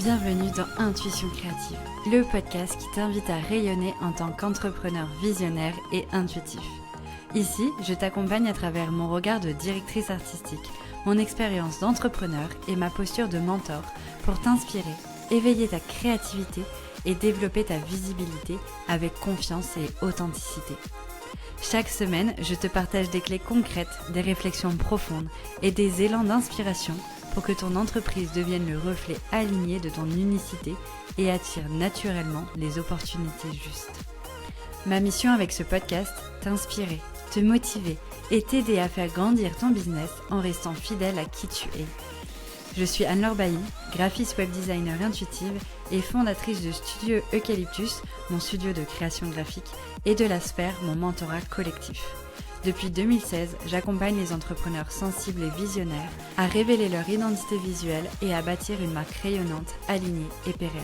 Bienvenue dans Intuition Créative, le podcast qui t'invite à rayonner en tant qu'entrepreneur visionnaire et intuitif. Ici, je t'accompagne à travers mon regard de directrice artistique, mon expérience d'entrepreneur et ma posture de mentor pour t'inspirer, éveiller ta créativité et développer ta visibilité avec confiance et authenticité. Chaque semaine, je te partage des clés concrètes, des réflexions profondes et des élans d'inspiration pour que ton entreprise devienne le reflet aligné de ton unicité et attire naturellement les opportunités justes. Ma mission avec ce podcast, t'inspirer, te motiver et t'aider à faire grandir ton business en restant fidèle à qui tu es. Je suis Anne-Laure Bailly, graphiste web designer intuitive et fondatrice de Studio Eucalyptus, mon studio de création graphique, et de la Sphère, mon mentorat collectif. Depuis 2016, j'accompagne les entrepreneurs sensibles et visionnaires à révéler leur identité visuelle et à bâtir une marque rayonnante, alignée et pérenne.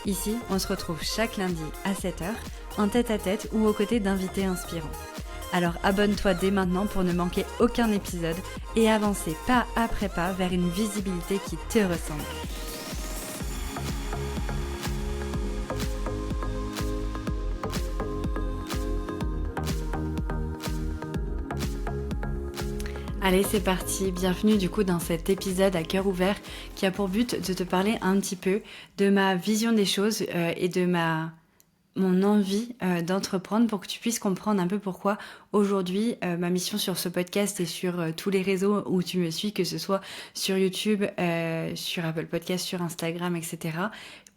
Ici, on se retrouve chaque lundi à 7h, en tête-à-tête ou aux côtés d'invités inspirants. Alors abonne-toi dès maintenant pour ne manquer aucun épisode et avancer pas après pas vers une visibilité qui te ressemble. Allez, c'est parti, bienvenue du coup dans cet épisode à cœur ouvert qui a pour but de te parler un petit peu de ma vision des choses et de mon envie d'entreprendre pour que tu puisses comprendre un peu pourquoi aujourd'hui ma mission sur ce podcast et sur tous les réseaux où tu me suis, que ce soit sur YouTube, sur Apple Podcast, sur Instagram, etc.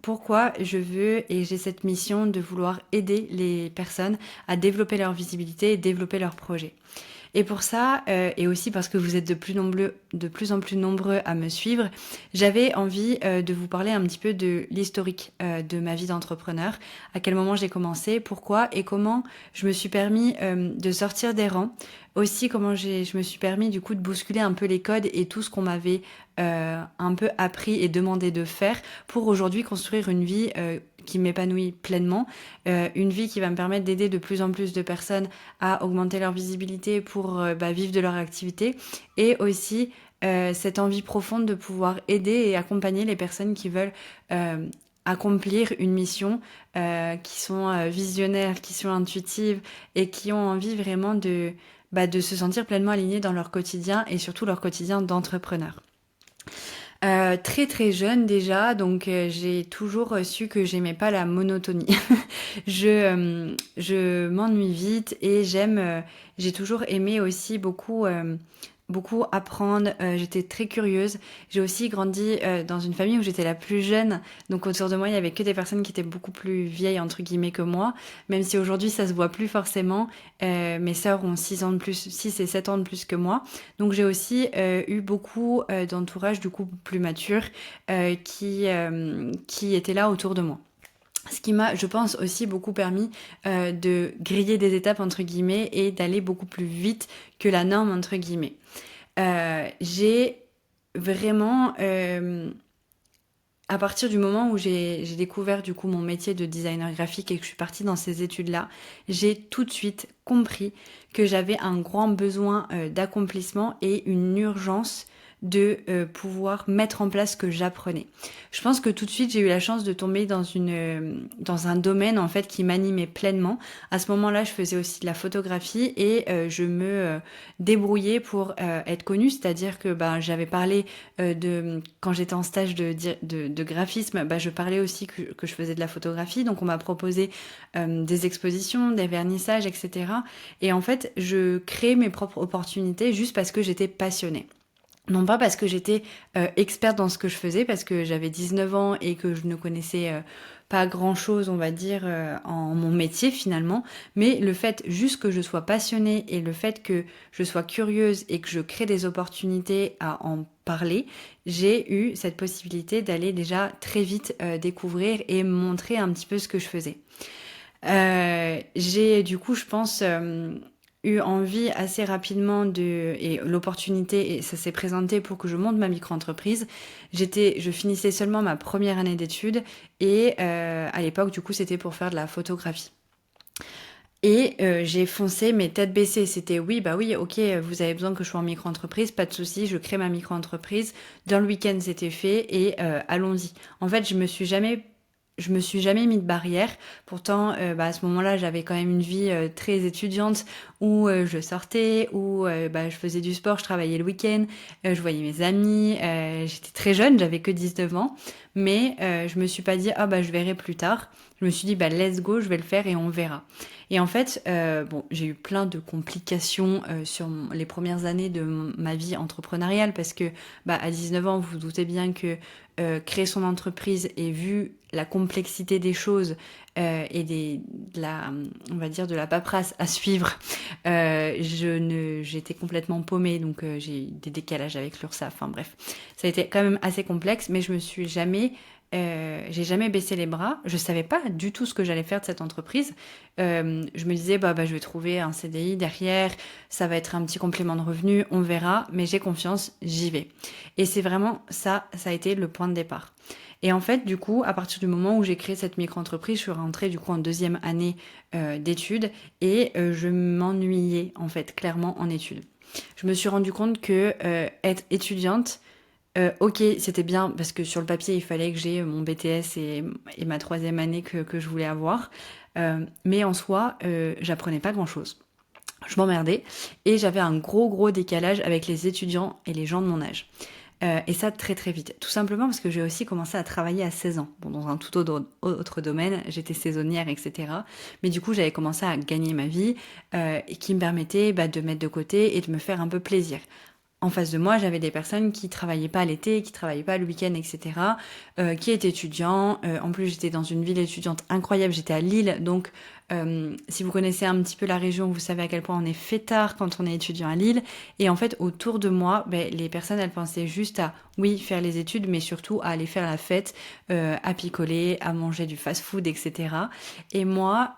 Pourquoi je veux et j'ai cette mission de vouloir aider les personnes à développer leur visibilité et développer leurs projets. Et pour ça, et aussi parce que vous êtes de plus en plus nombreux à me suivre, j'avais envie de vous parler un petit peu de l'historique de ma vie d'entrepreneur, à quel moment j'ai commencé, pourquoi et comment je me suis permis de sortir des rangs, aussi comment je me suis permis du coup de bousculer un peu les codes et tout ce qu'on m'avait un peu appris et demandé de faire pour aujourd'hui construire une vie qui m'épanouit pleinement, une vie qui va me permettre d'aider de plus en plus de personnes à augmenter leur visibilité pour vivre de leur activité et aussi cette envie profonde de pouvoir aider et accompagner les personnes qui veulent accomplir une mission, qui sont visionnaires, qui sont intuitives et qui ont envie vraiment de se sentir pleinement alignées dans leur quotidien et surtout leur quotidien d'entrepreneur. Très très jeune déjà, donc j'ai toujours su que j'aimais pas la monotonie. Je m'ennuie vite et j'ai toujours aimé aussi beaucoup apprendre, j'étais très curieuse. J'ai aussi grandi dans une famille où j'étais la plus jeune, donc autour de moi il y avait que des personnes qui étaient beaucoup plus vieilles entre guillemets que moi, même si aujourd'hui ça se voit plus forcément. Mes sœurs ont 6 et 7 ans de plus que moi, donc j'ai aussi eu beaucoup d'entourage du coup plus mature qui étaient là autour de moi. Ce qui m'a, je pense, aussi beaucoup permis de griller des étapes, entre guillemets, et d'aller beaucoup plus vite que la norme, entre guillemets. J'ai vraiment, à partir du moment où j'ai découvert du coup mon métier de designer graphique et que je suis partie dans ces études-là, j'ai tout de suite compris que j'avais un grand besoin d'accomplissement et une urgence de pouvoir mettre en place ce que j'apprenais. Je pense que tout de suite j'ai eu la chance de tomber dans un domaine en fait qui m'animait pleinement. À ce moment-là, je faisais aussi de la photographie et je me débrouillais pour être connue, c'est-à-dire que j'avais parlé quand j'étais en stage de graphisme, je parlais aussi que je faisais de la photographie, donc on m'a proposé des expositions, des vernissages, etc. Et en fait, je créais mes propres opportunités juste parce que j'étais passionnée. Non pas parce que j'étais experte dans ce que je faisais, parce que j'avais 19 ans et que je ne connaissais pas grand-chose, on va dire, en mon métier finalement, mais le fait juste que je sois passionnée et le fait que je sois curieuse et que je crée des opportunités à en parler, j'ai eu cette possibilité d'aller déjà très vite découvrir et montrer un petit peu ce que je faisais. J'ai du coup, je pense... eu envie assez rapidement et l'opportunité et ça s'est présenté pour que je monte ma micro-entreprise. Je finissais seulement ma première année d'études et à l'époque du coup c'était pour faire de la photographie. Et j'ai foncé, mais tête baissée. C'était oui, bah oui, ok, vous avez besoin que je sois en micro-entreprise, pas de souci, je crée ma micro-entreprise. Dans le week-end, c'était fait et allons-y. En fait, je me suis jamais mis de barrière. Pourtant, bah, à ce moment-là, j'avais quand même une vie très étudiante où je sortais, où bah, je faisais du sport, je travaillais le week-end, je voyais mes amis. J'étais très jeune, j'avais que 19 ans, mais je me suis pas dit ah bah je verrai plus tard. Je me suis dit bah let's go, je vais le faire et on verra. Et en fait, bon, j'ai eu plein de complications sur les premières années de ma vie entrepreneuriale parce que, bah, à 19 ans, vous vous doutez bien que créer son entreprise et vu la complexité des choses et de la, on va dire, de la paperasse à suivre, j'étais complètement paumée, donc j'ai eu des décalages avec l'URSSAF. Enfin bref, ça a été quand même assez complexe, mais je me suis jamais j'ai jamais baissé les bras. Je savais pas du tout ce que j'allais faire de cette entreprise. Je me disais, bah, je vais trouver un CDI derrière, ça va être un petit complément de revenu, on verra, mais j'ai confiance, j'y vais. Et c'est vraiment ça, ça a été le point de départ. Et en fait, du coup, à partir du moment où j'ai créé cette micro-entreprise, je suis rentrée du coup en deuxième année d'études et je m'ennuyais en fait clairement en études. Je me suis rendu compte que être étudiante, ok, c'était bien parce que sur le papier, il fallait que j'ai mon BTS et ma troisième année que je voulais avoir. Mais en soi, j'apprenais pas grand-chose. Je m'emmerdais et j'avais un gros décalage avec les étudiants et les gens de mon âge. Et ça très très vite. Tout simplement parce que j'ai aussi commencé à travailler à 16 ans. Bon, dans un tout autre domaine, j'étais saisonnière, etc. Mais du coup, j'avais commencé à gagner ma vie et qui me permettait bah, de mettre de côté et de me faire un peu plaisir. En face de moi, j'avais des personnes qui travaillaient pas l'été, qui travaillaient pas le week-end, etc., qui étaient étudiants. En plus, j'étais dans une ville étudiante incroyable, j'étais à Lille, donc si vous connaissez un petit peu la région, vous savez à quel point on est fêtard quand on est étudiant à Lille. Et en fait, autour de moi, ben, les personnes, elles pensaient juste à, oui, faire les études, mais surtout à aller faire la fête, à picoler, à manger du fast-food, etc. Et moi,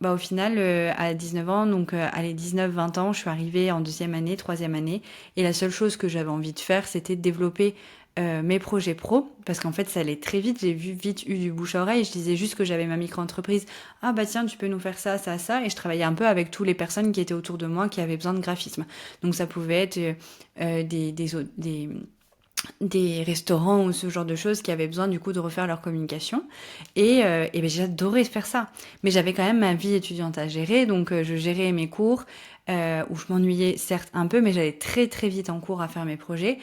bah, au final, à 19 ans, donc allez, 19-20 ans, je suis arrivée en deuxième année, troisième année, et la seule chose que j'avais envie de faire, c'était de développer mes projets pro, parce qu'en fait ça allait très vite, j'ai vu vite eu du bouche à oreille, je disais juste que j'avais ma micro-entreprise, ah bah tiens tu peux nous faire ça, ça, ça, et je travaillais un peu avec toutes les personnes qui étaient autour de moi qui avaient besoin de graphisme. Donc ça pouvait être des restaurants ou ce genre de choses qui avaient besoin du coup de refaire leur communication. Et ben, j'adorais faire ça. Mais j'avais quand même ma vie étudiante à gérer, donc je gérais mes cours, où je m'ennuyais certes un peu, mais j'allais très très vite en cours à faire mes projets,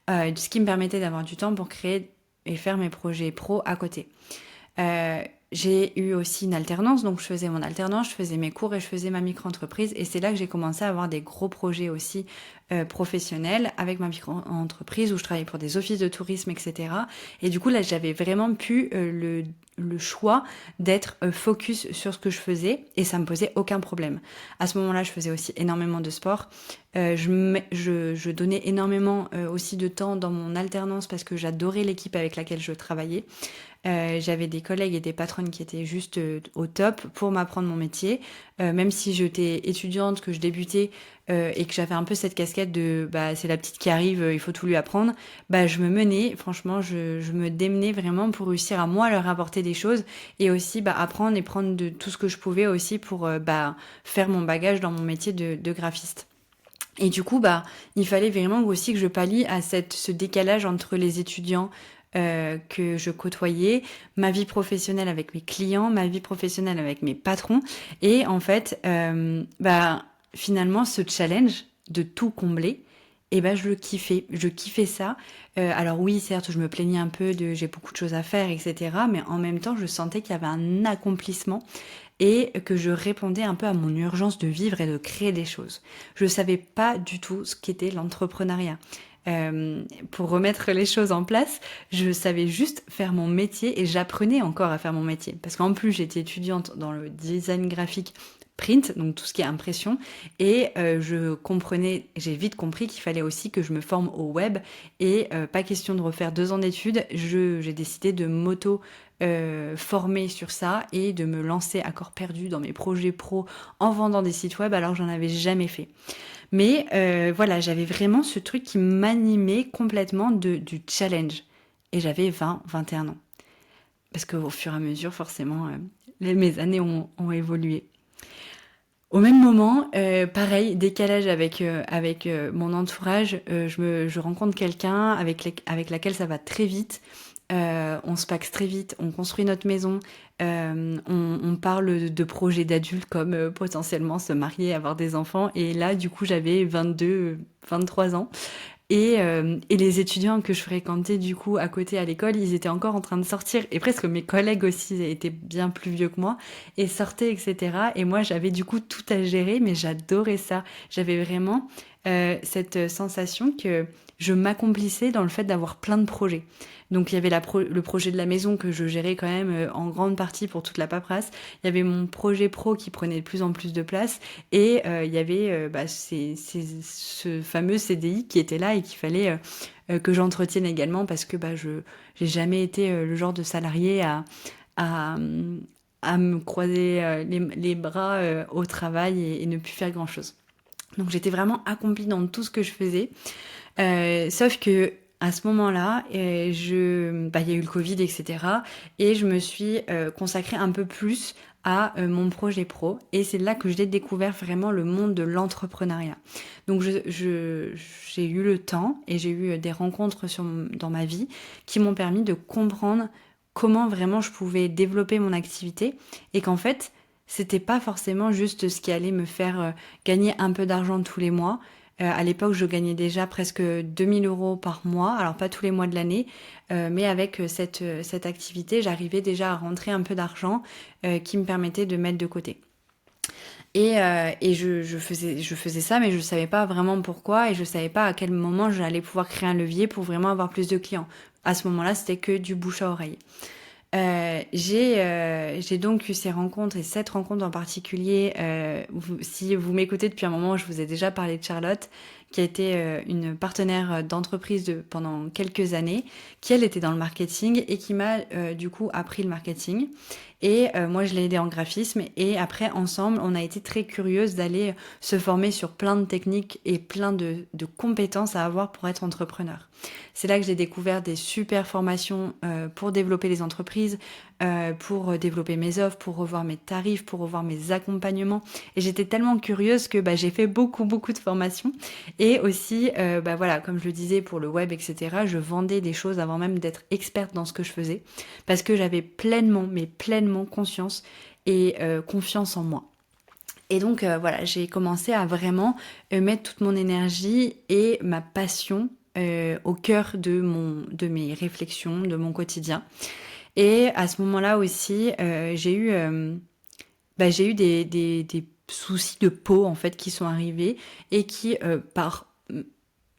ce qui me permettait d'avoir du temps pour créer et faire mes projets pro à côté. Euh, j'ai eu aussi une alternance, donc je faisais mon alternance, je faisais mes cours et je faisais ma micro-entreprise. Et c'est là que j'ai commencé à avoir des gros projets aussi professionnels avec ma micro-entreprise où je travaillais pour des offices de tourisme, etc. Et du coup, là, j'avais vraiment pu le choix d'être focus sur ce que je faisais et ça me posait aucun problème. À ce moment-là, je faisais aussi énormément de sport. Je donnais énormément aussi de temps dans mon alternance parce que j'adorais l'équipe avec laquelle je travaillais. J'avais des collègues et des patronnes qui étaient juste au top pour m'apprendre mon métier. Même si j'étais étudiante, que je débutais et que j'avais un peu cette casquette de bah, c'est la petite qui arrive, il faut tout lui apprendre, bah, je me menais, franchement, je me démenais vraiment pour réussir à moi leur apporter des choses et aussi bah, apprendre et prendre de tout ce que je pouvais aussi pour bah, faire mon bagage dans mon métier de graphiste. Et du coup, bah, il fallait vraiment aussi que je pallie à ce décalage entre les étudiants que je côtoyais, ma vie professionnelle avec mes clients, ma vie professionnelle avec mes patrons. Et en fait, bah, finalement, ce challenge de tout combler, et ben je le kiffais, je kiffais ça. Alors oui, certes, je me plaignais un peu de j'ai beaucoup de choses à faire, etc. Mais en même temps, je sentais qu'il y avait un accomplissement et que je répondais un peu à mon urgence de vivre et de créer des choses. Je savais pas du tout ce qu'était l'entrepreneuriat. Pour remettre les choses en place, je savais juste faire mon métier et j'apprenais encore à faire mon métier. Parce qu'en plus, j'étais étudiante dans le design graphique print, donc tout ce qui est impression, et je comprenais, j'ai vite compris qu'il fallait aussi que je me forme au web, et pas question de refaire 2 ans d'études, j'ai décidé de former sur ça et de me lancer à corps perdu dans mes projets pro en vendant des sites web alors que j'en avais jamais fait. Mais voilà, j'avais vraiment ce truc qui m'animait complètement du challenge. Et j'avais 20-21 ans. Parce qu'au fur et à mesure, forcément, mes années ont évolué. Au même moment, pareil, décalage avec mon entourage, je rencontre quelqu'un avec laquelle ça va très vite. On se paxe très vite, on construit notre maison, on parle de projets d'adultes comme potentiellement se marier, avoir des enfants. Et là, du coup, j'avais 22, 23 ans. Et les étudiants que je fréquentais du coup à côté à l'école, ils étaient encore en train de sortir. Et presque mes collègues aussi étaient bien plus vieux que moi et sortaient, etc. Et moi, j'avais du coup tout à gérer, mais j'adorais ça. J'avais vraiment cette sensation que je m'accomplissais dans le fait d'avoir plein de projets. Donc il y avait le projet de la maison que je gérais quand même en grande partie pour toute la paperasse. Il y avait mon projet pro qui prenait de plus en plus de place. Et il y avait ce fameux CDI qui était là et qu'il fallait que j'entretienne également parce que je j'ai jamais été le genre de salarié à, à me croiser les bras au travail et ne plus faire grand-chose. Donc j'étais vraiment accomplie dans tout ce que je faisais. Sauf que à ce moment-là, il y a eu le Covid, etc. Et je me suis consacrée un peu plus à mon projet pro. Et c'est là que j'ai découvert vraiment le monde de l'entrepreneuriat. Donc j'ai eu le temps et j'ai eu des rencontres dans ma vie qui m'ont permis de comprendre comment vraiment je pouvais développer mon activité et qu'en fait, c'était pas forcément juste ce qui allait me faire gagner un peu d'argent tous les mois. À l'époque, je gagnais déjà presque 2 000 € par mois, alors pas tous les mois de l'année, mais avec cette activité, j'arrivais déjà à rentrer un peu d'argent qui me permettait de mettre de côté. Et je faisais ça, mais je savais pas vraiment pourquoi et je savais pas à quel moment j'allais pouvoir créer un levier pour vraiment avoir plus de clients. À ce moment-là, c'était que du bouche à oreille. J'ai donc eu ces rencontres et cette rencontre en particulier. Si vous m'écoutez depuis un moment, je vous ai déjà parlé de Charlotte, qui a été une partenaire d'entreprise pendant quelques années, qui elle était dans le marketing et qui m'a du coup appris le marketing. Et moi, je l'ai aidée en graphisme. Et après, ensemble, on a été très curieuses d'aller se former sur plein de techniques et plein de compétences à avoir pour être entrepreneur. C'est là que j'ai découvert des super formations pour développer les entreprises, pour développer mes offres, pour revoir mes tarifs, pour revoir mes accompagnements. Et j'étais tellement curieuse que j'ai fait beaucoup, beaucoup de formations. Et aussi, voilà, comme je le disais pour le web, etc., je vendais des choses avant même d'être experte dans ce que je faisais. Parce que j'avais pleinement, mais pleinement conscience et confiance en moi. Et donc voilà, j'ai commencé à vraiment mettre toute mon énergie et ma passion au cœur de mes réflexions, de mon quotidien. Et à ce moment-là aussi, j'ai eu des soucis de peau en fait qui sont arrivés et qui, par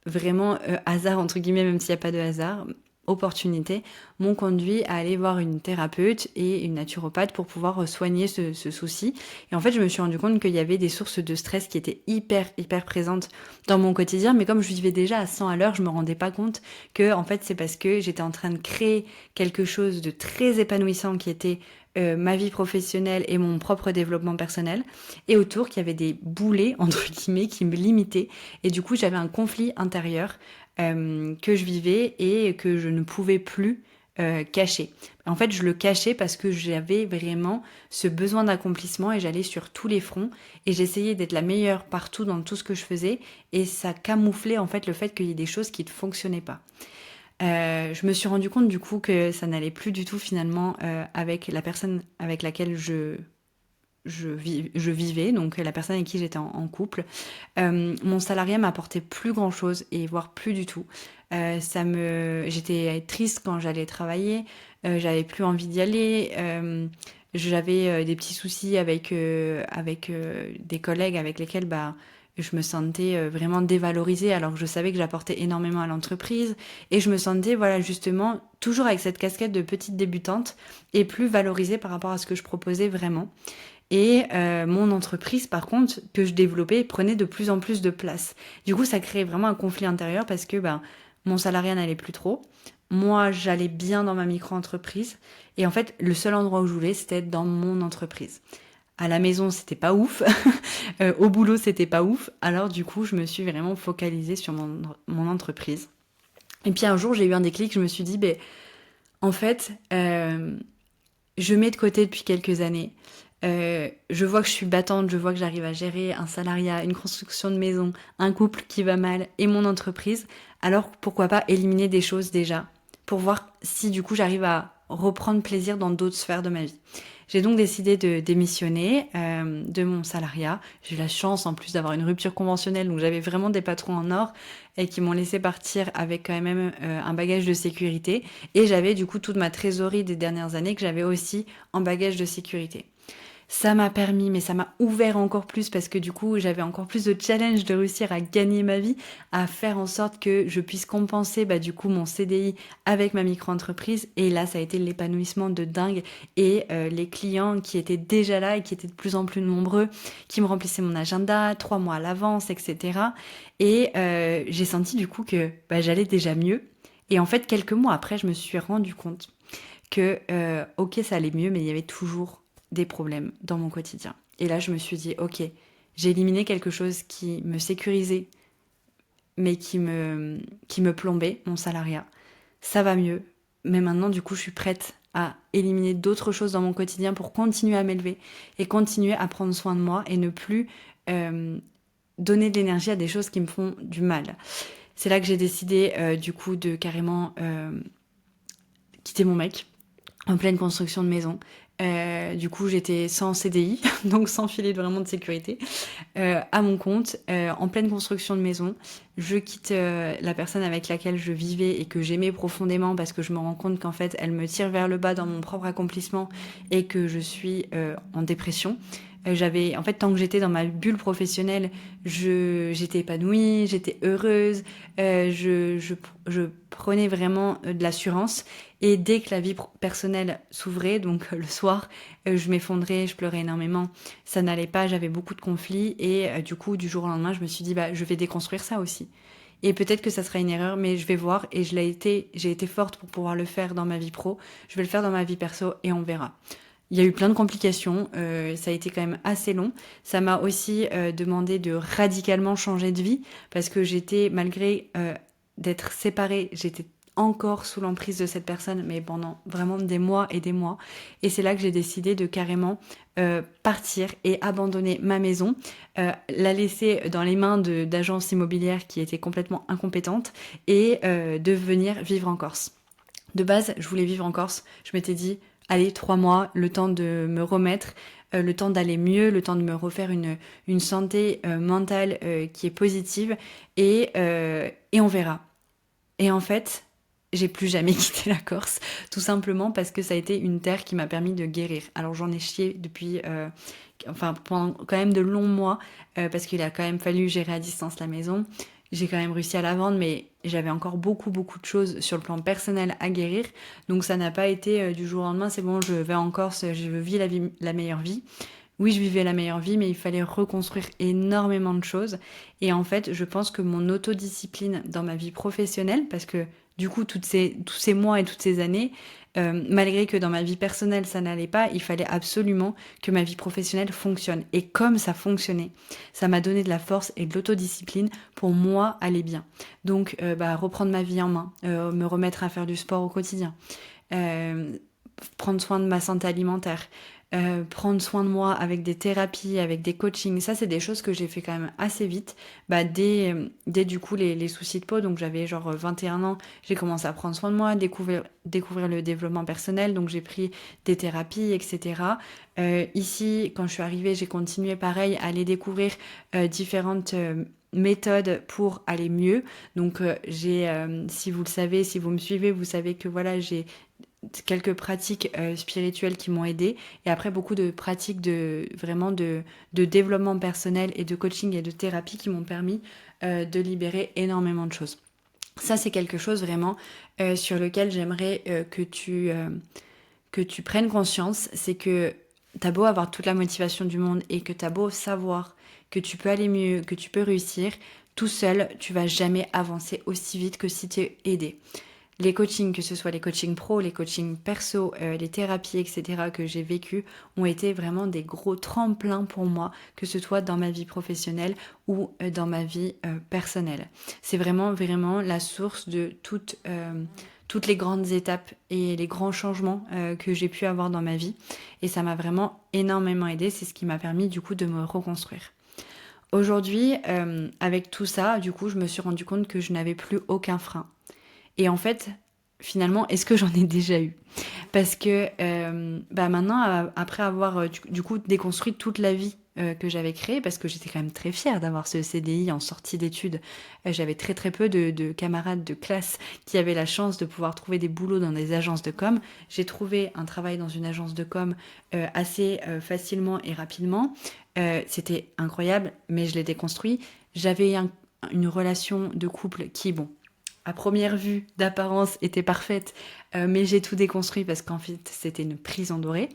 vraiment hasard entre guillemets, même s'il n'y a pas de hasard, opportunité, m'ont conduit à aller voir une thérapeute et une naturopathe pour pouvoir soigner ce souci. Et en fait, je me suis rendu compte qu'il y avait des sources de stress qui étaient hyper, hyper présentes dans mon quotidien. Mais comme je vivais déjà à 100 à l'heure, je me rendais pas compte que, en fait, c'est parce que j'étais en train de créer quelque chose de très épanouissant qui était ma vie professionnelle et mon propre développement personnel. Et autour, qu'il y avait des boulets, entre guillemets, qui me limitaient. Et du coup, j'avais un conflit intérieur que je vivais et que je ne pouvais plus cacher. En fait, je le cachais parce que j'avais vraiment ce besoin d'accomplissement et j'allais sur tous les fronts et j'essayais d'être la meilleure partout dans tout ce que je faisais et ça camouflait en fait le fait qu'il y ait des choses qui ne fonctionnaient pas. Je me suis rendu compte du coup que ça n'allait plus du tout finalement avec la personne avec laquelle je vivais, donc la personne avec qui j'étais en couple. Mon salariat m'apportait plus grand chose et voire plus du tout. J'étais triste quand j'allais travailler, j'avais plus envie d'y aller. J'avais des petits soucis avec des collègues avec lesquels je me sentais vraiment dévalorisée alors que je savais que j'apportais énormément à l'entreprise et je me sentais voilà justement toujours avec cette casquette de petite débutante et plus valorisée par rapport à ce que je proposais vraiment. Et mon entreprise, par contre, que je développais, prenait de plus en plus de place. Du coup, ça créait vraiment un conflit intérieur parce que mon salariat n'allait plus trop. Moi, j'allais bien dans ma micro-entreprise. Et en fait, le seul endroit où je voulais, c'était être dans mon entreprise. À la maison, c'était pas ouf. Au boulot, c'était pas ouf. Alors, du coup, je me suis vraiment focalisée sur mon entreprise. Et puis un jour, j'ai eu un déclic. Je me suis dit, en fait, je mets de côté depuis quelques années Je vois que je suis battante, je vois que j'arrive à gérer un salariat, une construction de maison, un couple qui va mal et mon entreprise, alors pourquoi pas éliminer des choses déjà pour voir si du coup j'arrive à reprendre plaisir dans d'autres sphères de ma vie. J'ai donc décidé de démissionner de mon salariat. J'ai eu la chance en plus d'avoir une rupture conventionnelle, donc j'avais vraiment des patrons en or et qui m'ont laissé partir avec quand même un bagage de sécurité. Et j'avais du coup toute ma trésorerie des dernières années que j'avais aussi en bagage de sécurité. Ça m'a permis, mais ça m'a ouvert encore plus parce que du coup, j'avais encore plus de challenge de réussir à gagner ma vie, à faire en sorte que je puisse compenser du coup mon CDI avec ma micro-entreprise. Et là, ça a été l'épanouissement de dingue. Et les clients qui étaient déjà là et qui étaient de plus en plus nombreux, qui me remplissaient mon agenda 3 mois à l'avance, etc. Et j'ai senti du coup que j'allais déjà mieux. Et en fait, quelques mois après, je me suis rendu compte que, ok, ça allait mieux, mais il y avait toujours des problèmes dans mon quotidien. Et là, je me suis dit, ok, j'ai éliminé quelque chose qui me sécurisait, mais qui me plombait, mon salariat. Ça va mieux, mais maintenant, du coup, je suis prête à éliminer d'autres choses dans mon quotidien pour continuer à m'élever et continuer à prendre soin de moi et ne plus donner de l'énergie à des choses qui me font du mal. C'est là que j'ai décidé, du coup, de carrément quitter mon mec en pleine construction de maison. Du coup, j'étais sans CDI, donc sans filet vraiment de sécurité, à mon compte, en pleine construction de maison. Je quitte la personne avec laquelle je vivais et que j'aimais profondément parce que je me rends compte qu'en fait, elle me tire vers le bas dans mon propre accomplissement et que je suis en dépression. En fait, tant que j'étais dans ma bulle professionnelle, j'étais épanouie, j'étais heureuse, je prenais vraiment de l'assurance. Et dès que la vie personnelle s'ouvrait, donc le soir, je m'effondrais, je pleurais énormément, ça n'allait pas, j'avais beaucoup de conflits et du coup, du jour au lendemain, je me suis dit, je vais déconstruire ça aussi. Et peut-être que ça sera une erreur, mais je vais voir et j'ai été forte pour pouvoir le faire dans ma vie pro, je vais le faire dans ma vie perso et on verra. Il y a eu plein de complications, ça a été quand même assez long. Ça m'a aussi demandé de radicalement changer de vie parce que malgré d'être séparée, j'étais encore sous l'emprise de cette personne, mais pendant vraiment des mois et des mois. Et c'est là que j'ai décidé de carrément partir et abandonner ma maison, la laisser dans les mains d'agences immobilières qui étaient complètement incompétentes et de venir vivre en Corse. De base, je voulais vivre en Corse. Je m'étais dit, allez, 3 mois, le temps de me remettre, le temps d'aller mieux, le temps de me refaire une santé mentale qui est positive et on verra. Et en fait, j'ai plus jamais quitté la Corse, tout simplement parce que ça a été une terre qui m'a permis de guérir. Alors j'en ai chié depuis, pendant quand même de longs mois, parce qu'il a quand même fallu gérer à distance la maison. J'ai quand même réussi à la vendre, mais j'avais encore beaucoup, beaucoup de choses sur le plan personnel à guérir. Donc ça n'a pas été du jour au lendemain, c'est bon, je vais en Corse, je vis la meilleure vie. Oui, je vivais la meilleure vie, mais il fallait reconstruire énormément de choses. Et en fait, je pense que mon autodiscipline dans ma vie professionnelle, parce que du coup, tous ces mois et toutes ces années, malgré que dans ma vie personnelle, ça n'allait pas, il fallait absolument que ma vie professionnelle fonctionne. Et comme ça fonctionnait, ça m'a donné de la force et de l'autodiscipline pour moi aller bien. Donc, reprendre ma vie en main, me remettre à faire du sport au quotidien, euh, prendre soin de ma santé alimentaire, prendre soin de moi avec des thérapies, avec des coachings. Ça, c'est des choses que j'ai fait quand même assez vite. Dès du coup les soucis de peau, donc j'avais genre 21 ans, j'ai commencé à prendre soin de moi, découvrir le développement personnel, donc j'ai pris des thérapies, etc. Ici, quand je suis arrivée, j'ai continué pareil à aller découvrir différentes méthodes pour aller mieux. Donc si vous le savez, si vous me suivez, vous savez que voilà, j'ai quelques pratiques spirituelles qui m'ont aidée et après beaucoup de pratiques de développement personnel et de coaching et de thérapie qui m'ont permis de libérer énormément de choses. Ça, c'est quelque chose vraiment sur lequel j'aimerais que tu prennes conscience. C'est que t'as beau avoir toute la motivation du monde et que t'as beau savoir que tu peux aller mieux, que tu peux réussir, tout seul, tu vas jamais avancer aussi vite que si tu es aidé. Les coachings, que ce soit les coachings pro, les coachings perso, les thérapies, etc. que j'ai vécu ont été vraiment des gros tremplins pour moi, que ce soit dans ma vie professionnelle ou dans ma vie personnelle. C'est vraiment, vraiment la source de toutes les grandes étapes et les grands changements que j'ai pu avoir dans ma vie. Et ça m'a vraiment énormément aidée. C'est ce qui m'a permis du coup de me reconstruire. Aujourd'hui, avec tout ça, du coup, je me suis rendu compte que je n'avais plus aucun frein. Et en fait, finalement, est-ce que j'en ai déjà eu? Parce que maintenant, après avoir du coup déconstruit toute la vie que j'avais créée, parce que j'étais quand même très fière d'avoir ce CDI en sortie d'études. J'avais très très peu de camarades de classe qui avaient la chance de pouvoir trouver des boulots dans des agences de com. J'ai trouvé un travail dans une agence de com assez facilement et rapidement. C'était incroyable, mais je l'ai déconstruit. J'avais une relation de couple qui, bon, à première vue, d'apparence, était parfaite, mais j'ai tout déconstruit parce qu'en fait, c'était une prison dorée.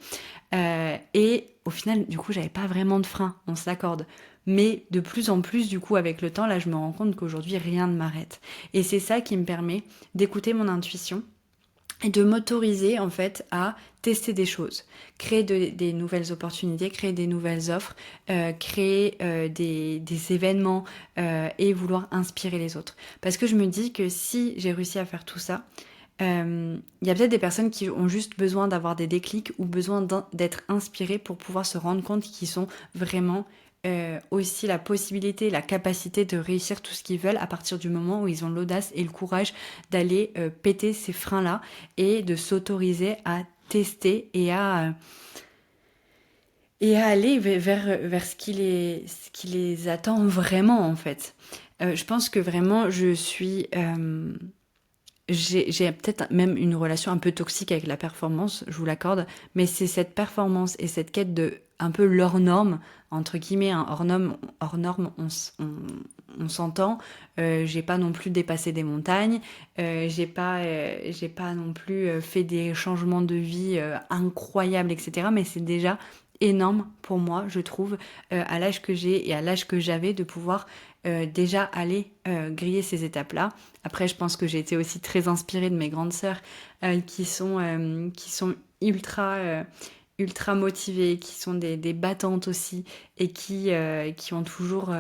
Et au final, du coup, j'avais pas vraiment de frein, on s'accorde. Mais de plus en plus, du coup, avec le temps, là, je me rends compte qu'aujourd'hui, rien ne m'arrête. Et c'est ça qui me permet d'écouter mon intuition et de m'autoriser en fait à tester des choses, créer des nouvelles opportunités, créer des nouvelles offres, créer des événements et vouloir inspirer les autres. Parce que je me dis que si j'ai réussi à faire tout ça, il y a peut-être des personnes qui ont juste besoin d'avoir des déclics ou besoin d'être inspirées pour pouvoir se rendre compte qu'ils sont vraiment aussi la possibilité, la capacité de réussir tout ce qu'ils veulent à partir du moment où ils ont l'audace et le courage d'aller péter ces freins-là et de s'autoriser à tester et à aller vers ce qui les attend vraiment en fait. Je pense que vraiment je suis... j'ai peut-être même une relation un peu toxique avec la performance, je vous l'accorde, mais c'est cette performance et cette quête de un peu leur norme, entre guillemets, hein, hors norme on s'entend. J'ai pas non plus dépassé des montagnes, j'ai pas non plus fait des changements de vie incroyables, etc. Mais c'est déjà énorme pour moi, je trouve, à l'âge que j'ai et à l'âge que j'avais de pouvoir déjà aller griller ces étapes-là. Après, je pense que j'ai été aussi très inspirée de mes grandes sœurs qui sont ultra motivées, qui sont des battantes aussi et qui ont toujours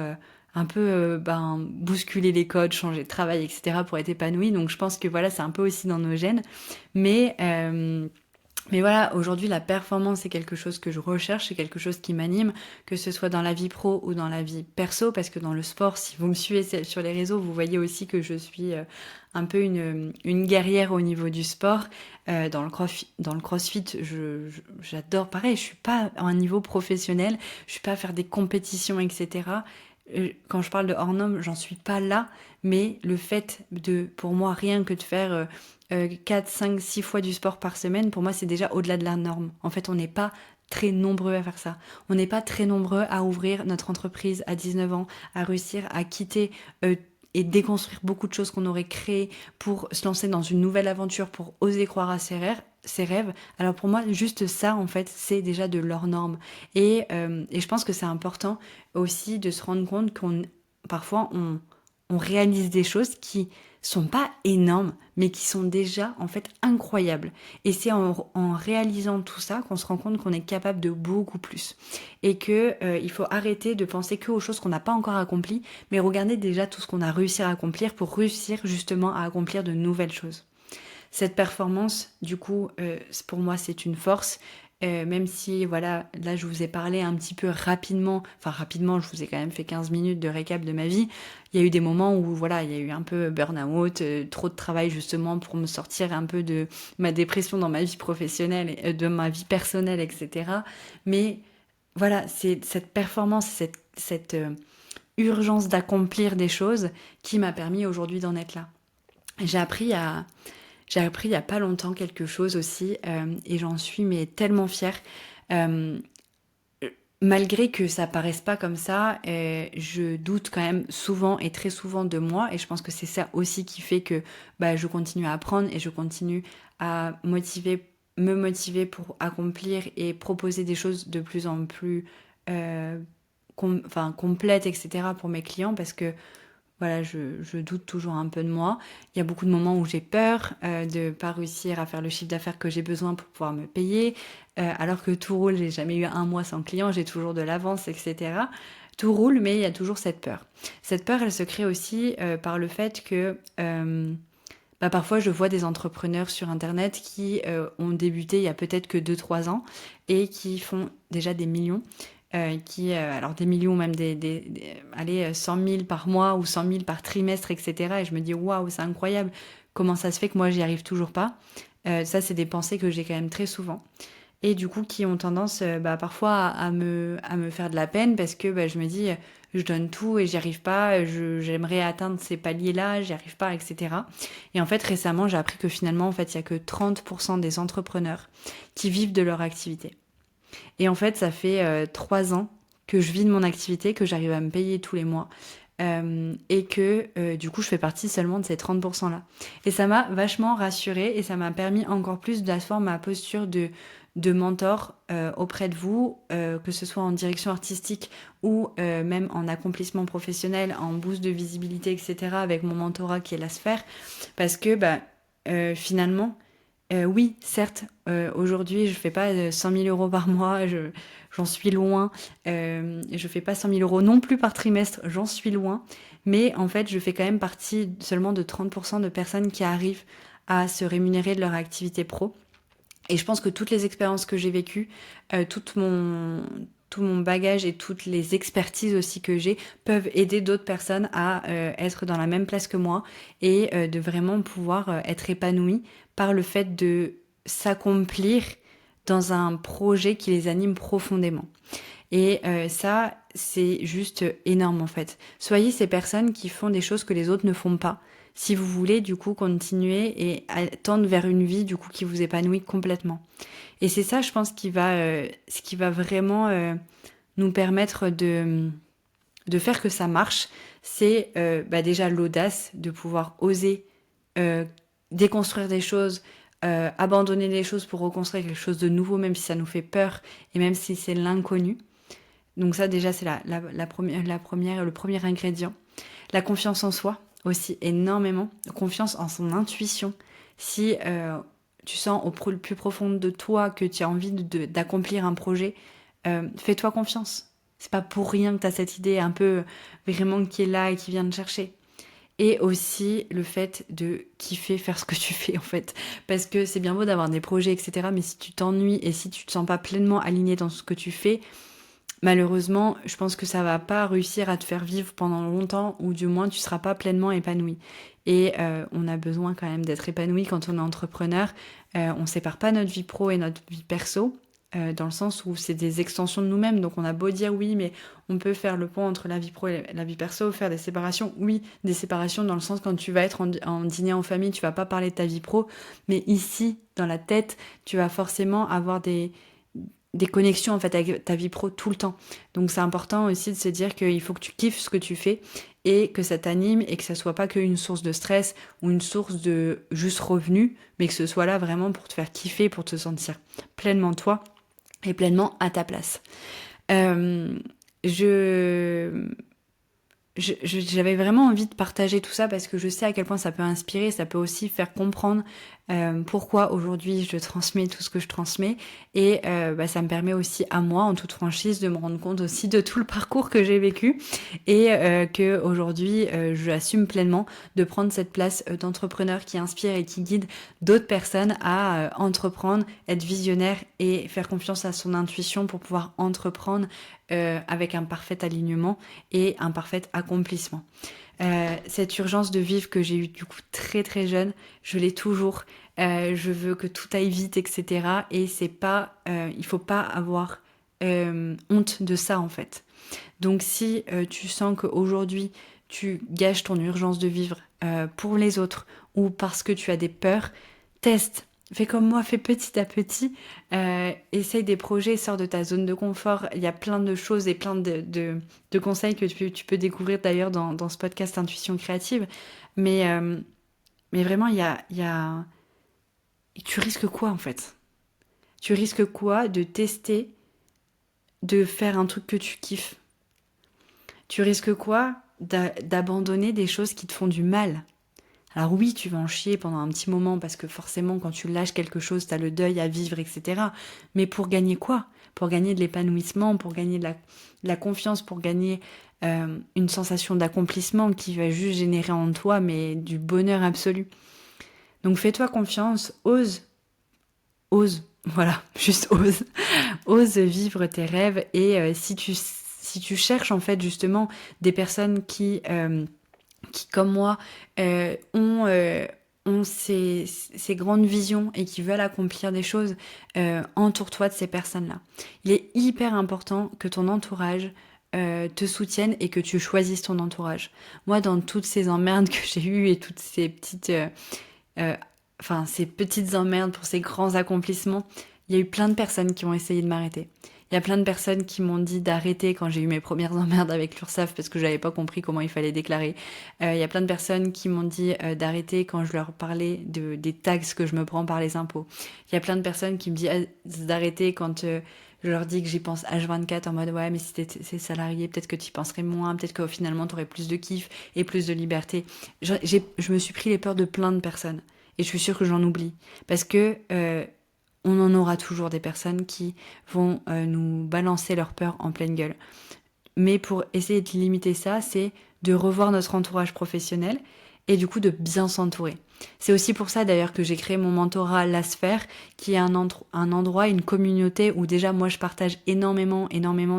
un peu bousculé les codes, changé de travail, etc. pour être épanouies. Donc je pense que voilà, c'est un peu aussi dans nos gènes. Mais... euh, mais voilà, aujourd'hui, la performance, c'est quelque chose que je recherche, c'est quelque chose qui m'anime, que ce soit dans la vie pro ou dans la vie perso, parce que dans le sport, si vous me suivez sur les réseaux, vous voyez aussi que je suis un peu une guerrière au niveau du sport. Dans le crossfit, j'adore, pareil, je suis pas à un niveau professionnel, je suis pas à faire des compétitions, etc. Quand je parle de hors norme, j'en suis pas là, mais le fait pour moi, rien que de faire 4, 5, 6 fois du sport par semaine, pour moi, c'est déjà au-delà de la norme. En fait, on n'est pas très nombreux à faire ça. On n'est pas très nombreux à ouvrir notre entreprise à 19 ans, à réussir à quitter et déconstruire beaucoup de choses qu'on aurait créées pour se lancer dans une nouvelle aventure, pour oser croire à ses rêves. Alors pour moi, juste ça, en fait, c'est déjà de leur norme. Et je pense que c'est important aussi de se rendre compte parfois, on réalise des choses qui sont pas énormes, mais qui sont déjà en fait incroyables. Et c'est en réalisant tout ça qu'on se rend compte qu'on est capable de beaucoup plus. Et que il faut arrêter de penser que aux choses qu'on n'a pas encore accomplies, mais regarder déjà tout ce qu'on a réussi à accomplir pour réussir justement à accomplir de nouvelles choses. Cette performance, du coup, pour moi, c'est une force. Même si, voilà, là, je vous ai parlé un petit peu rapidement, enfin rapidement, je vous ai quand même fait 15 minutes de récap de ma vie. Il y a eu des moments où, voilà, il y a eu un peu burn-out, trop de travail justement pour me sortir un peu de ma dépression dans ma vie professionnelle, de ma vie personnelle, etc. Mais voilà, c'est cette performance, cette urgence d'accomplir des choses qui m'a permis aujourd'hui d'en être là. J'ai appris il y a pas longtemps quelque chose aussi et j'en suis mais tellement fière. Euh, Malgré que ça paraisse pas comme ça, je doute quand même souvent et très souvent de moi et je pense que c'est ça aussi qui fait que je continue à apprendre et je continue à me motiver pour accomplir et proposer des choses de plus en plus complètes, etc. pour mes clients parce que voilà, je doute toujours un peu de moi. Il y a beaucoup de moments où j'ai peur de pas réussir à faire le chiffre d'affaires que j'ai besoin pour pouvoir me payer. Alors que tout roule, j'ai jamais eu un mois sans client, j'ai toujours de l'avance, etc. Tout roule, mais il y a toujours cette peur. Cette peur, elle se crée aussi par le fait que parfois je vois des entrepreneurs sur internet qui ont débuté il y a peut-être que 2-3 ans et qui font déjà des millions. Alors des millions, même allez, 100 000 par mois ou 100 000 par trimestre, etc. Et je me dis, waouh, c'est incroyable, comment ça se fait que moi j'y arrive toujours pas. Ça, c'est des pensées que j'ai quand même très souvent. Et du coup, qui ont tendance parfois à me faire de la peine parce que je me dis, je donne tout et j'y arrive pas, j'aimerais atteindre ces paliers-là, j'y arrive pas, etc. Et en fait, récemment, j'ai appris que finalement, en fait, il y a que 30% des entrepreneurs qui vivent de leur activité. Et en fait, ça fait 3 ans que je vis de mon activité, que j'arrive à me payer tous les mois. Et que du coup, je fais partie seulement de ces 30%-là. Et ça m'a vachement rassurée et ça m'a permis encore plus d'asseoir ma posture de mentor auprès de vous, que ce soit en direction artistique ou même en accomplissement professionnel, en boost de visibilité, etc., avec mon mentorat qui est la sphère. Parce que finalement, oui, certes, aujourd'hui, je fais pas 100 000 euros par mois, j'en suis loin. Je fais pas 100 000 euros non plus par trimestre, j'en suis loin. Mais en fait, je fais quand même partie seulement de 30% de personnes qui arrivent à se rémunérer de leur activité pro. Et je pense que toutes les expériences que j'ai vécues, tout mon bagage et toutes les expertises aussi que j'ai peuvent aider d'autres personnes à être dans la même place que moi et de vraiment pouvoir être épanouies par le fait de s'accomplir dans un projet qui les anime profondément. Et ça, c'est juste énorme en fait. Soyez ces personnes qui font des choses que les autres ne font pas. Si vous voulez du coup continuer et tendre vers une vie du coup qui vous épanouit complètement. Et c'est ça, je pense, ce qui va vraiment nous permettre de faire que ça marche. C'est déjà l'audace de pouvoir oser déconstruire des choses, abandonner des choses pour reconstruire quelque chose de nouveau, même si ça nous fait peur et même si c'est l'inconnu. Donc ça déjà c'est le premier ingrédient. La confiance en soi aussi énormément. Confiance en son intuition. Si tu sens au plus profond de toi que tu as envie d'accomplir un projet, fais-toi confiance. C'est pas pour rien que tu as cette idée un peu vraiment qui est là et qui vient te chercher. Et aussi le fait de kiffer faire ce que tu fais en fait. Parce que c'est bien beau d'avoir des projets, etc. Mais si tu t'ennuies et si tu te sens pas pleinement aligné dans ce que tu fais, malheureusement, je pense que ça va pas réussir à te faire vivre pendant longtemps ou du moins tu seras pas pleinement épanoui. Et on a besoin quand même d'être épanoui quand on est entrepreneur. On sépare pas notre vie pro et notre vie perso. Dans le sens où c'est des extensions de nous-mêmes. Donc on a beau dire oui, mais on peut faire le pont entre la vie pro et la vie perso, faire des séparations. Oui, des séparations dans le sens quand tu vas être en dîner en famille, tu vas pas parler de ta vie pro. Mais ici, dans la tête, tu vas forcément avoir des connexions en fait avec ta vie pro tout le temps. Donc c'est important aussi de se dire qu'il faut que tu kiffes ce que tu fais et que ça t'anime et que ça soit pas qu'une source de stress ou une source de juste revenu, mais que ce soit là vraiment pour te faire kiffer, pour te sentir pleinement toi et pleinement à ta place. Euh, je j'avais vraiment envie de partager tout ça parce que je sais à quel point ça peut inspirer, ça peut aussi faire comprendre pourquoi aujourd'hui je transmets tout ce que je transmets et ça me permet aussi à moi en toute franchise de me rendre compte aussi de tout le parcours que j'ai vécu et que aujourd'hui j'assume pleinement de prendre cette place d'entrepreneur qui inspire et qui guide d'autres personnes à entreprendre, être visionnaire et faire confiance à son intuition pour pouvoir entreprendre avec un parfait alignement et un parfait accomplissement. Cette urgence de vivre que j'ai eue du coup très très jeune, je l'ai toujours. Je veux que tout aille vite, etc. Et c'est pas, il faut pas avoir honte de ça en fait. Donc si tu sens qu'aujourd'hui tu gâches ton urgence de vivre pour les autres ou parce que tu as des peurs, teste. Fais comme moi, fais petit à petit, essaye des projets, sors de ta zone de confort. Il y a plein de choses et plein de conseils que tu peux découvrir d'ailleurs dans ce podcast Intuition créative. Mais vraiment, tu risques quoi en fait? Tu risques quoi de tester, de faire un truc que tu kiffes? Tu risques quoi d'abandonner des choses qui te font du mal? Alors oui, tu vas en chier pendant un petit moment parce que forcément quand tu lâches quelque chose, t'as le deuil à vivre, etc. Mais pour gagner quoi? Pour gagner de l'épanouissement, pour gagner de la confiance, pour gagner une sensation d'accomplissement qui va juste générer en toi mais du bonheur absolu. Donc fais-toi confiance, ose, voilà, juste ose vivre tes rêves et si tu cherches en fait justement des personnes qui comme moi, ont ces grandes visions et qui veulent accomplir des choses, entoure-toi de ces personnes-là. Il est hyper important que ton entourage te soutienne et que tu choisisses ton entourage. Moi, dans toutes ces emmerdes que j'ai eues et toutes ces euh, ces petites emmerdes pour ces grands accomplissements, il y a eu plein de personnes qui ont essayé de m'arrêter. Il y a plein de personnes qui m'ont dit d'arrêter quand j'ai eu mes premières emmerdes avec l'URSSAF parce que j'avais pas compris comment il fallait déclarer. Il y a plein de personnes qui m'ont dit d'arrêter quand je leur parlais des taxes que je me prends par les impôts. Il y a plein de personnes qui me disent d'arrêter quand je leur dis que j'y pense H24 en mode ouais mais si t'es salarié peut-être que t'y penserais moins, peut-être que finalement t'aurais plus de kiff et plus de liberté. Je me suis pris les peurs de plein de personnes et je suis sûre que j'en oublie parce que on en aura toujours des personnes qui vont nous balancer leur peur en pleine gueule. Mais pour essayer de limiter ça, c'est de revoir notre entourage professionnel et du coup de bien s'entourer. C'est aussi pour ça d'ailleurs que j'ai créé mon mentorat La Sphère, qui est un endroit, une communauté où déjà moi je partage énormément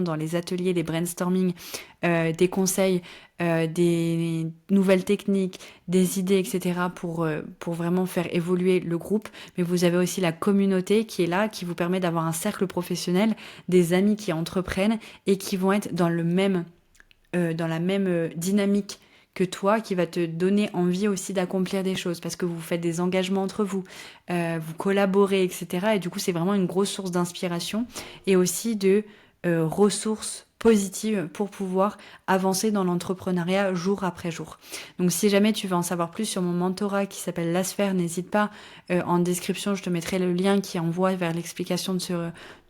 dans les ateliers, les brainstorming, des conseils, des nouvelles techniques, des idées, etc. pour vraiment faire évoluer le groupe. Mais vous avez aussi la communauté qui est là, qui vous permet d'avoir un cercle professionnel, des amis qui entreprennent et qui vont être dans la même dynamique que toi, qui va te donner envie aussi d'accomplir des choses parce que vous faites des engagements entre vous, vous collaborez, etc. Et du coup, c'est vraiment une grosse source d'inspiration et aussi de ressources positives pour pouvoir avancer dans l'entrepreneuriat jour après jour. Donc si jamais tu veux en savoir plus sur mon mentorat qui s'appelle La Sphère, n'hésite pas, en description je te mettrai le lien qui envoie vers l'explication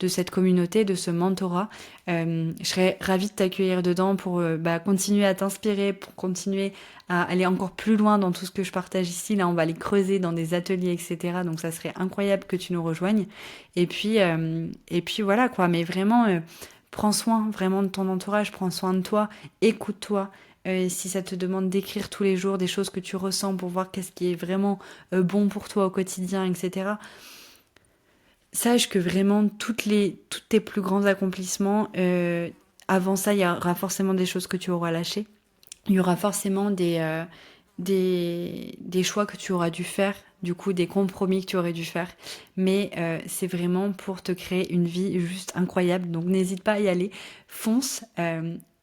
de cette communauté, de ce mentorat. Je serais ravie de t'accueillir dedans pour continuer à t'inspirer, pour continuer à aller encore plus loin dans tout ce que je partage ici. Là on va aller creuser dans des ateliers, etc. Donc ça serait incroyable que tu nous rejoignes. Et puis voilà quoi, mais vraiment prends soin vraiment de ton entourage, prends soin de toi, écoute-toi. Si ça te demande d'écrire tous les jours des choses que tu ressens pour voir qu'est-ce qui est vraiment bon pour toi au quotidien, etc. Sache que vraiment tous tes plus grands accomplissements, avant ça, il y aura forcément des choses que tu auras lâchées. Il y aura forcément des choix que tu auras dû faire, du coup des compromis que tu aurais dû faire, mais c'est vraiment pour te créer une vie juste incroyable, donc n'hésite pas à y aller, fonce,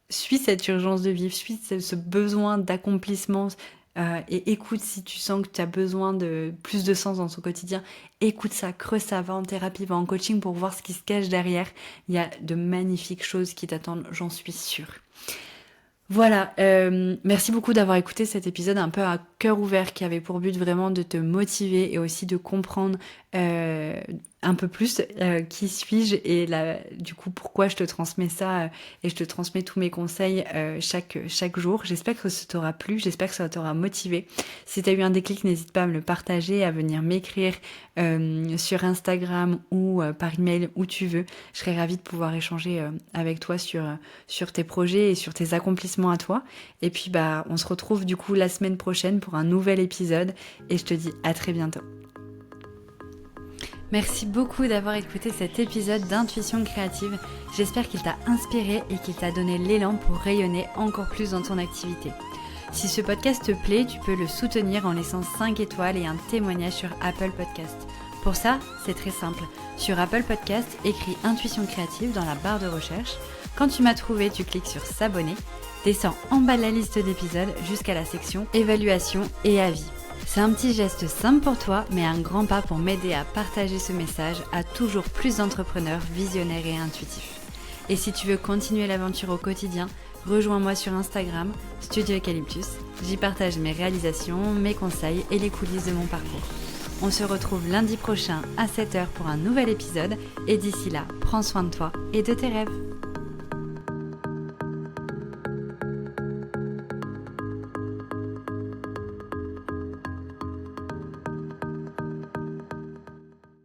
suis cette urgence de vivre, suis ce besoin d'accomplissement, et écoute si tu sens que tu as besoin de plus de sens dans ton quotidien, écoute ça, creuse ça, va en thérapie, va en coaching pour voir ce qui se cache derrière, il y a de magnifiques choses qui t'attendent, j'en suis sûre. Voilà, merci beaucoup d'avoir écouté cet épisode un peu à cœur ouvert qui avait pour but vraiment de te motiver et aussi de comprendre un peu plus qui suis-je et du coup pourquoi je te transmets ça et je te transmets tous mes conseils chaque jour. J'espère que ça t'aura plu, j'espère que ça t'aura motivé. Si tu as eu un déclic, n'hésite pas à me le partager, à venir m'écrire sur Instagram ou par email où tu veux. Je serais ravie de pouvoir échanger avec toi sur tes projets et sur tes accomplissements à toi. Et puis on se retrouve du coup la semaine prochaine pour un nouvel épisode et je te dis à très bientôt. Merci beaucoup d'avoir écouté cet épisode d'Intuition Créative. J'espère qu'il t'a inspiré et qu'il t'a donné l'élan pour rayonner encore plus dans ton activité. Si ce podcast te plaît, tu peux le soutenir en laissant 5 étoiles et un témoignage sur Apple Podcast. Pour ça, c'est très simple. Sur Apple Podcast, écris Intuition Créative dans la barre de recherche. Quand tu m'as trouvé, tu cliques sur S'abonner. Descends en bas de la liste d'épisodes jusqu'à la section Évaluation et avis. C'est un petit geste simple pour toi, mais un grand pas pour m'aider à partager ce message à toujours plus d'entrepreneurs visionnaires et intuitifs. Et si tu veux continuer l'aventure au quotidien, rejoins-moi sur Instagram, Studio Eucalyptus. J'y partage mes réalisations, mes conseils et les coulisses de mon parcours. On se retrouve lundi prochain à 7h pour un nouvel épisode et d'ici là, prends soin de toi et de tes rêves.